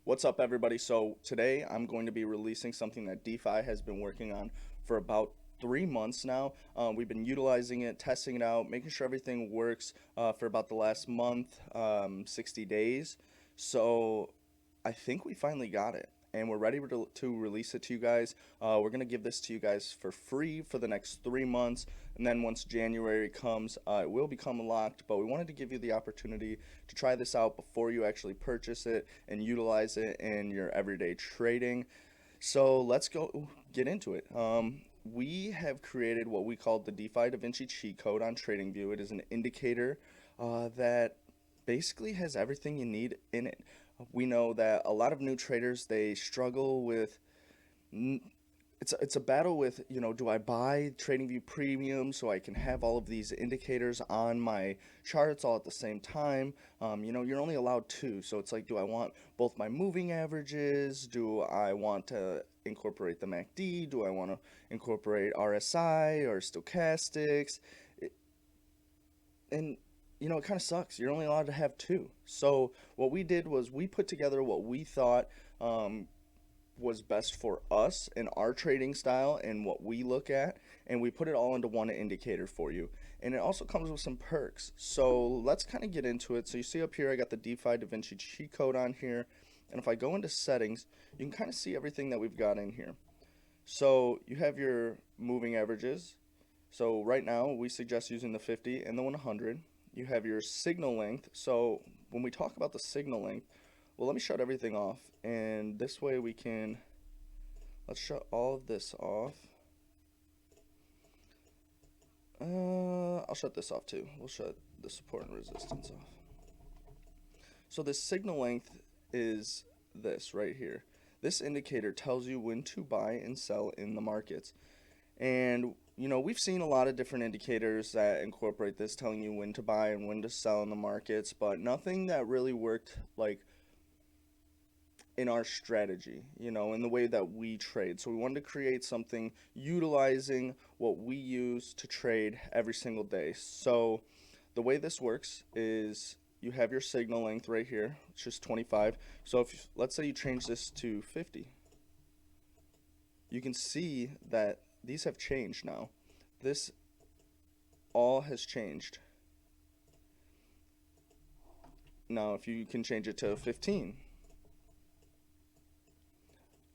What's up, everybody? So today I'm going to be releasing something that DeFi has been working on for about 3 months now. We've been utilizing it, testing it out, making sure everything works for about the last month, 60 days. So I think we finally got it, and we're ready to release it to you guys. We're gonna give this to you guys for free for the next 3 months, and then once January comes, it will become locked. But we wanted to give you the opportunity to try this out before you actually purchase it and utilize it in your everyday trading. So let's go get into it. We have created what we call the DeFi DaVinci Cheat Code on TradingView. It is an indicator that basically has everything you need in it. We know that a lot of new traders, they struggle with it's a battle with, do I buy TradingView Premium so I can have all of these indicators on my charts all at the same time? You're only allowed two, so it's like, do I want both my moving averages? Do I want to incorporate the MACD? Do I want to incorporate RSI or stochastics? It, and it kind of sucks. You're only allowed to have two. So what we did was we put together what we thought was best for us and our trading style and what we look at, and we put it all into one indicator for you. And it also comes with some perks. So let's kind of get into it. So you see up here, I got the DeFi DaVinci cheat code on here. And if I go into settings, you can kind of see everything that we've got in here. So you have your moving averages. So right now we suggest using the 50 and the 100. You have your signal length. So when we talk about the signal length, well, let me shut everything off, and this way we can, let's shut all of this off. I'll shut this off too. We'll shut the support and resistance off. So the signal length is this right here. This indicator tells you when to buy and sell in the markets. And we've seen a lot of different indicators that incorporate this, telling you when to buy and when to sell in the markets, but nothing that really worked like in our strategy, in the way that we trade. So we wanted to create something utilizing what we use to trade every single day. So the way this works is you have your signal length right here, which is 25. So if let's say you change this to 50, you can see that these have changed now. This all has changed. Now if you can change it to 15,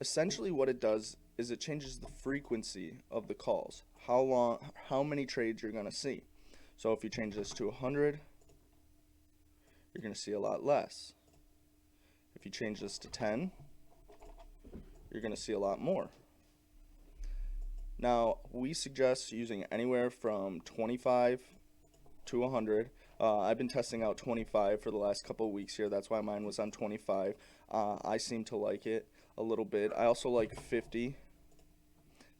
essentially what it does is it changes the frequency of the calls, how many trades you're going to see. So if you change this to 100, you're going to see a lot less. If you change this to 10, you're going to see a lot more. Now we suggest using anywhere from 25 to 100. I've been testing out 25 for the last couple of weeks here. That's why mine was on 25. I seem to like it a little bit. I also like 50.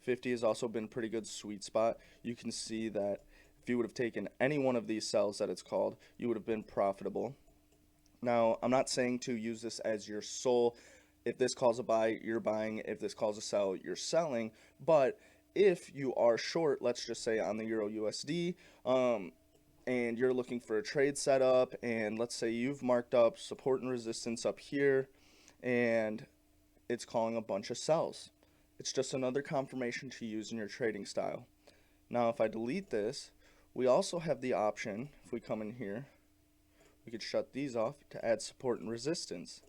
50 has also been a pretty good sweet spot. You can see that if you would have taken any one of these cells that it's called, you would have been profitable. Now, I'm not saying to use this as your sole. If this calls a buy, you're buying. If this calls a sell, you're selling. But if you are short, let's just say on the Euro USD, and you're looking for a trade setup, and let's say you've marked up support and resistance up here, and it's calling a bunch of sells. It's just another confirmation to use in your trading style. Now, if I delete this, we also have the option, if we come in here, we could shut these off to add support and resistance.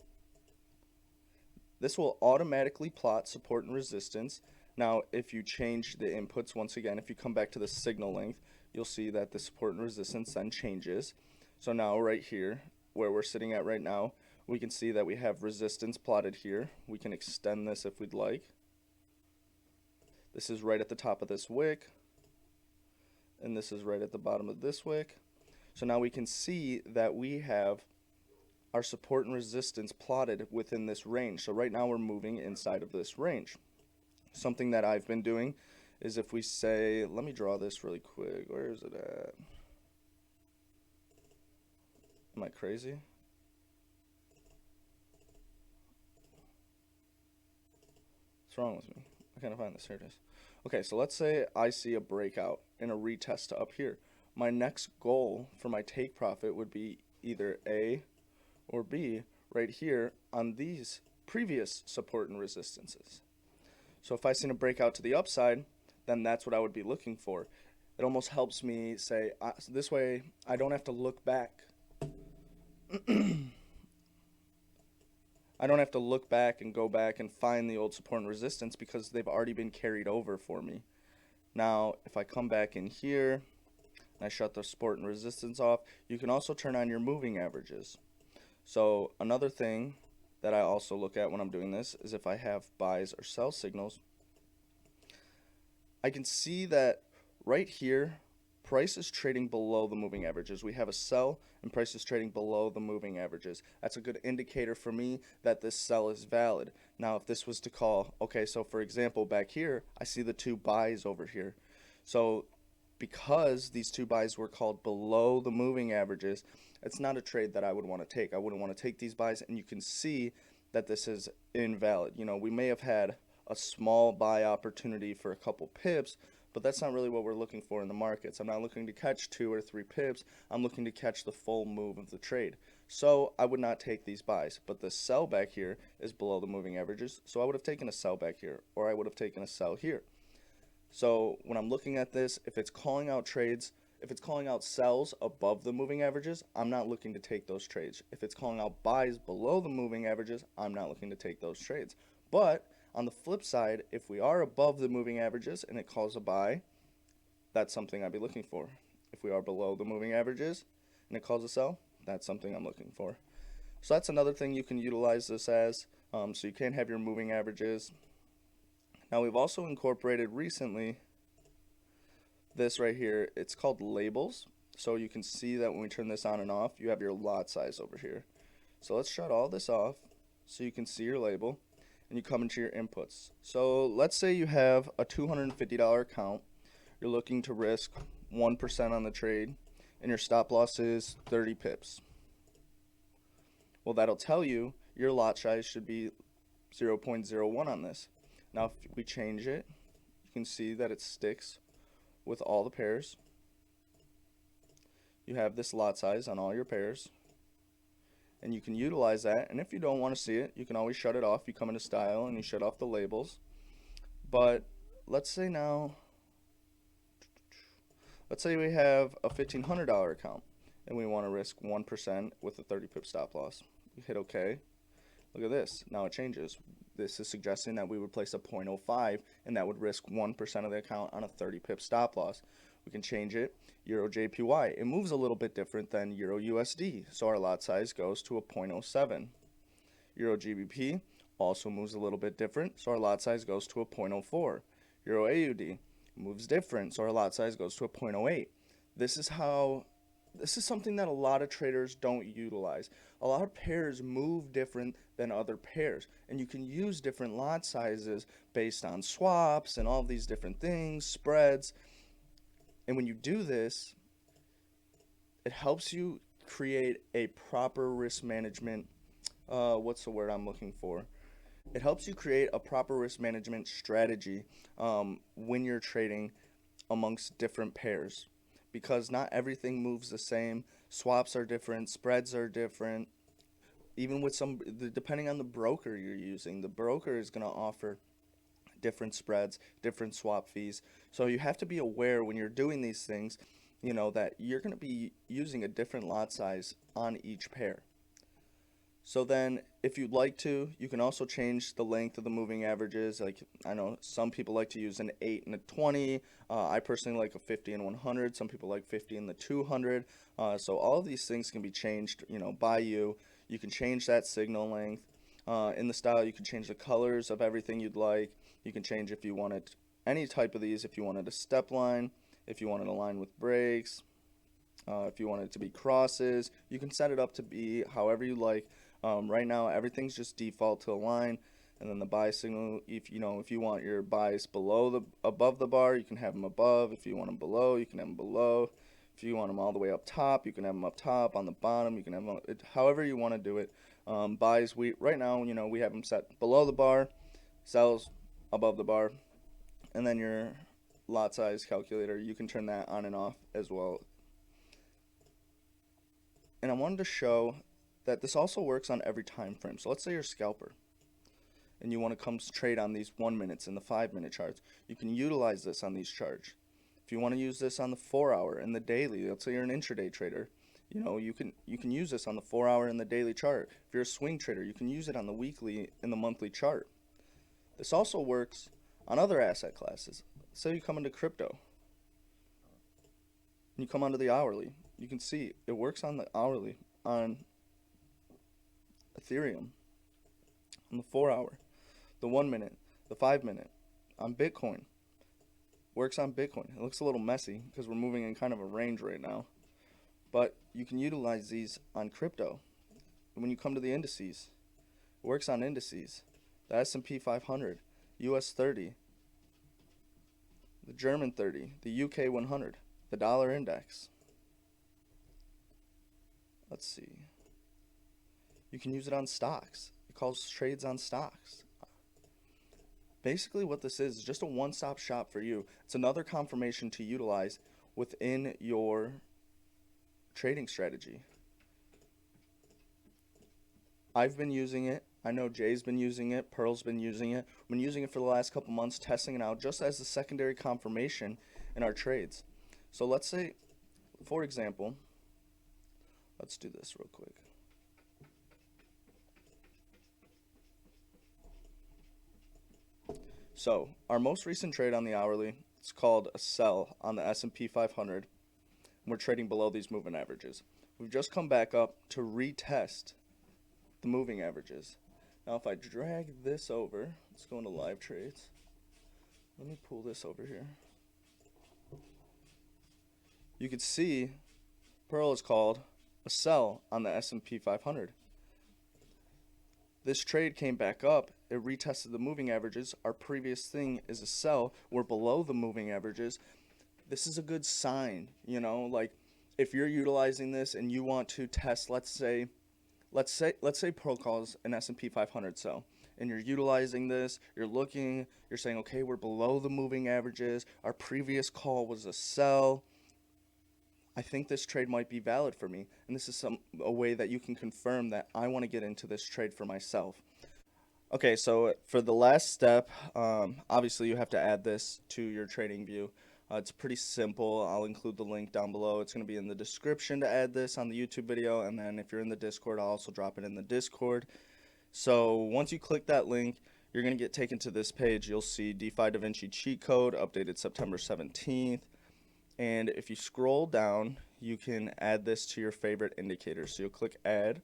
This will automatically plot support and resistance. Now, if you change the inputs, once again, if you come back to the signal length, you'll see that the support and resistance then changes. So now right here, where we're sitting at right now, we can see that we have resistance plotted here. We can extend this if we'd like. This is right at the top of this wick, and this is right at the bottom of this wick. So now we can see that we have our support and resistance plotted within this range. So right now we're moving inside of this range. Something that I've been doing is if we say, let me draw this really quick. Where is it at? Am I crazy? What's wrong with me? I can't find this. Here it is. Okay, so let's say I see a breakout and a retest up here. My next goal for my take profit would be either A or B right here on these previous support and resistances. So if I see a breakout to the upside, then that's what I would be looking for. It almost helps me say, this way I don't have to look back. I don't have to look back and go back and find the old support and resistance because they've already been carried over for me. Now, if I come back in here and I shut the support and resistance off, you can also turn on your moving averages. So another thing that I also look at when I'm doing this is if I have buys or sell signals, I can see that right here, price is trading below the moving averages. We have a sell and price is trading below the moving averages. That's a good indicator for me that this sell is valid. Now, if this was to call, okay, so for example, back here, I see the two buys over here. So because these two buys were called below the moving averages, it's not a trade that I would want to take. I wouldn't want to take these buys, and you can see that this is invalid. You know, we may have had a small buy opportunity for a couple pips, but that's not really what we're looking for in the markets. I'm not looking to catch 2 or 3 pips. I'm looking to catch the full move of the trade. So I would not take these buys, but the sell back here is below the moving averages, so I would have taken a sell back here, or I would have taken a sell here. So when I'm looking at this, if it's calling out trades, if it's calling out sells above the moving averages, I'm not looking to take those trades. If it's calling out buys below the moving averages, I'm not looking to take those trades. But on the flip side, if we are above the moving averages and it calls a buy, that's something I'd be looking for. If we are below the moving averages and it calls a sell, that's something I'm looking for. So that's another thing you can utilize this as. So you can have your moving averages. Now we've also incorporated recently this right here. It's called labels. So you can see that when we turn this on and off, you have your lot size over here. So let's shut all this off so you can see your label, and you come into your inputs. So let's say you have a $250 account. You're looking to risk 1% on the trade, and your stop loss is 30 pips. Well, that'll tell you your lot size should be 0.01 on this. Now, if we change it, you can see that it sticks with all the pairs. You have this lot size on all your pairs, and you can utilize that. And if you don't want to see it, you can always shut it off. You come into style and you shut off the labels. But let's say we have a $1,500 account and we want to risk 1% with a 30 pip stop loss. We hit OK. Look at this. Now it changes. This is suggesting that we would place a 0.05, and that would risk 1% of the account on a 30 pip stop loss. We can change it. Euro JPY. It moves a little bit different than Euro USD, so our lot size goes to a 0.07. Euro GBP also moves a little bit different, so our lot size goes to a 0.04. Euro AUD moves different, so our lot size goes to a 0.08. This is something that a lot of traders don't utilize. A lot of pairs move different than other pairs, and you can use different lot sizes based on swaps and all these different things, spreads. And when you do this, it helps you create a proper risk management. What's the word I'm looking for? It helps you create a proper risk management strategy when you're trading amongst different pairs, because not everything moves the same. Swaps are different, spreads are different. Even with depending on the broker you're using, the broker is going to offer different spreads, different swap fees. So you have to be aware when you're doing these things, you know, that you're going to be using a different lot size on each pair. So then if you'd like to, you can also change the length of the moving averages. Like, I know some people like to use an 8 and a 20. I personally like a 50 and 100. Some people like 50 and the 200. So all of these things can be changed, you know, by you. You can change that signal length. In the style, you can change the colors of everything you'd like. You can change if you wanted any type of these, if you wanted a step line, if you wanted a line with breaks, if you wanted it to be crosses. You can set it up to be however you like. Right now, everything's just default to a line, and then the buy signal. If you want your buys above the bar, you can have them above. If you want them below, you can have them below. If you want them all the way up top, you can have them up top. On the bottom, you can have them however you want to do it. Buys, right now, we have them set below the bar, sells above the bar, and then your lot size calculator, you can turn that on and off as well. And I wanted to show that this also works on every time frame. So let's say you're a scalper and you want to come trade on these 1 minutes and the 5-minute charts. You can utilize this on these charts. If you want to use this on the 4-hour and the daily, let's say you're an intraday trader, you know, you can use this on the 4-hour and the daily chart. If you're a swing trader, you can use it on the weekly and the monthly chart. This also works on other asset classes. Say you come into crypto and you come onto the hourly. You can see it works on the hourly, on Ethereum, on the 4-hour, the 1 minute, the 5-minute, on Bitcoin. Works on Bitcoin. It looks a little messy because we're moving in kind of a range right now. But you can utilize these on crypto. And when you come to the indices, it works on indices. The S&P 500, US 30, the German 30, the UK 100, the dollar index. Let's see. You can use it on stocks. It calls trades on stocks. Basically what this is just a one-stop shop for you. It's another confirmation to utilize within your trading strategy. I've been using it. I know Jay's been using it. Pearl's been using it. I've been using it for the last couple months, testing it out just as a secondary confirmation in our trades. So let's say, for example, let's do this real quick. So our most recent trade on the hourly, it's called a sell on the S&P 500. We're trading below these moving averages. We've just come back up to retest the moving averages. Now if I drag this over, let's go into live trades. Let me pull this over here. You can see Pearl is called a sell on the S&P 500. This trade came back up. It retested the moving averages. Our previous thing is a sell. We're below the moving averages. This is a good sign, you know, like if you're utilizing this and you want to test, let's say Pearl calls an S&P 500 sell, and you're utilizing this, you're looking, you're saying, okay, we're below the moving averages. Our previous call was a sell. I think this trade might be valid for me, and this is a way that you can confirm that I want to get into this trade for myself. Okay, so for the last step, obviously you have to add this to your trading view. It's pretty simple. I'll include the link down below. It's going to be in the description to add this on the YouTube video, and then if you're in the Discord, I'll also drop it in the Discord. So once you click that link, you're going to get taken to this page. You'll see DeFi DaVinci Cheat Code, updated September 17th. And if you scroll down, you can add this to your favorite indicators. So you'll click add,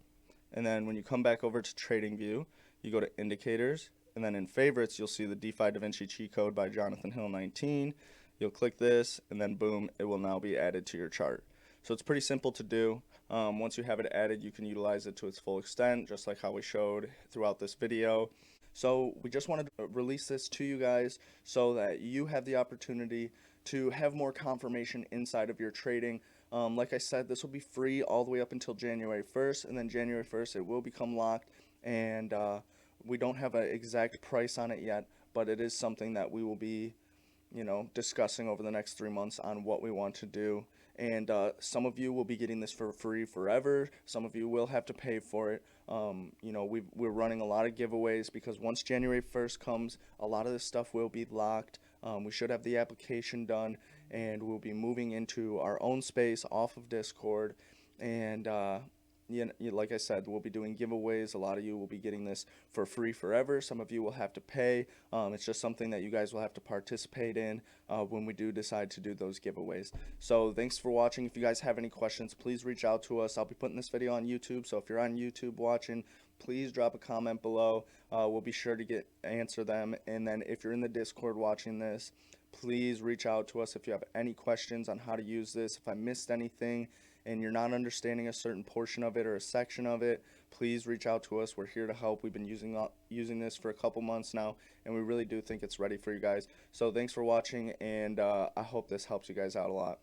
and then when you come back over to trading view, you go to indicators, and then in favorites, you'll see the DeFi DaVinci Cheat Code by Jonathan Hill 19. You'll click this, and then boom, it will now be added to your chart. So it's pretty simple to do. Once you have it added, you can utilize it to its full extent, just like how we showed throughout this video. So we just wanted to release this to you guys so that you have the opportunity to have more confirmation inside of your trading. Like I said, this will be free all the way up until January 1st, and then January 1st it will become locked, and we don't have an exact price on it yet, but it is something that we will be, you know, discussing over the next 3 months on what we want to do. And some of you will be getting this for free forever. Some of you will have to pay for it. You know, we're running a lot of giveaways because once January 1st comes, a lot of this stuff will be locked. We should have the application done, and we'll be moving into our own space off of Discord. And like I said, we'll be doing giveaways. A lot of you will be getting this for free forever. Some of you will have to pay. It's just something that you guys will have to participate in when we do decide to do those giveaways. So thanks for watching. If you guys have any questions, please reach out to us. I'll be putting this video on YouTube, so if you're on YouTube watching, please drop a comment below. We'll be sure to answer them. And then if you're in the Discord watching this, please reach out to us if you have any questions on how to use this. If I missed anything and you're not understanding a certain portion of it or a section of it, please reach out to us. We're here to help. We've been using this for a couple months now, and we really do think it's ready for you guys. So thanks for watching, and I hope this helps you guys out a lot.